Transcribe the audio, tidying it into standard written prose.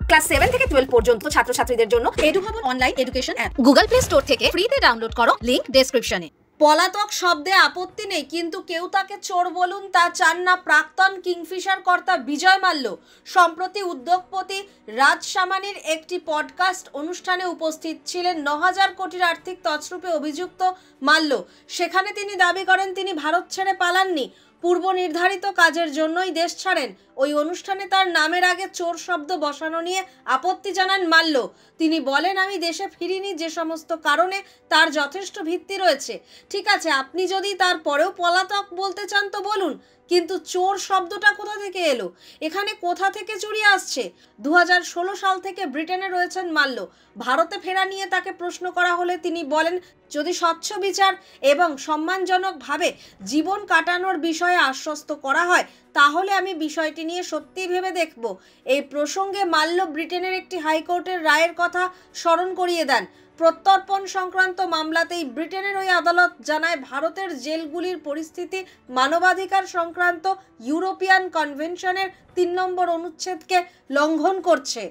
Class 7 থেকে 12 পর্যন্ত ছাত্রছাত্রীদের জন্য এডু ভবন online education app Google play store থেকে ফ্রিতে ডাউনলোড করো, লিংক ডেসক্রিপশনে। পলাতক শব্দে আপত্তি নেই, কিন্তু কেউ তাকে চোর বলুন তা চান না প্রাক্তন কিংফিশার কর্তা বিজয় মাল্য। সম্প্রতি উদ্যোগপতি রাজ সামানির একটি পডকাস্ট অনুষ্ঠানে উপস্থিত ছিলেন ৯,০০০ কোটির আর্থিক তছরূপে অভিযুক্ত মাল্য। সেখানে তিনি দাবি করেন তিনি ভারত ছেড়ে পালাননি, পূর্ব নির্ধারিত কাজের জন্যই দেশ ছাড়েন। ওই অনুষ্ঠানে তার নামের আগে চোর শব্দ বসানো নিয়ে আপত্তি জানান মাল্য। তিনি বলেন, আমি দেশে ফিরিনি, যে সমস্ত কারণে তার যথেষ্ট ভিত্তি রয়েছে। ঠিক আছে, আপনি যদি তারপরেও পলাতক বলতে চান তো বলুন, কিন্তু চোর শব্দটা কোথা থেকে এলো? এখানে কোথা থেকে চুরি আসছে? 2016 সাল থেকে ব্রিটেনে রয়েছেন মাল্য। ভারতে ফেরা নিয়ে তাকে প্রশ্ন করা হলে তিনি বলেন, যদি স্বচ্ছ বিচার এবং সম্মানজনকভাবে জীবন কাটানোর বিষয়ে আশ্বস্ত করা হয় তাহলে আমি বিষয়টি নিয়ে সত্যিই ভেবে দেখব। এই প্রসঙ্গে মাল্য ব্রিটেনের একটি হাইকোর্টের রায়ের কথা স্মরণ করিয়ে দেন। প্রত্যর্পণ সংক্রান্ত মামলাতেই ব্রিটেনের ওই আদালত জানায়, ভারতের জেলগুলির পরিস্থিতি মানবাধিকার সংক্রান্ত ইউরোপিয়ান কনভেনশনের 3 নম্বর অনুচ্ছেদকে লঙ্ঘন করছে।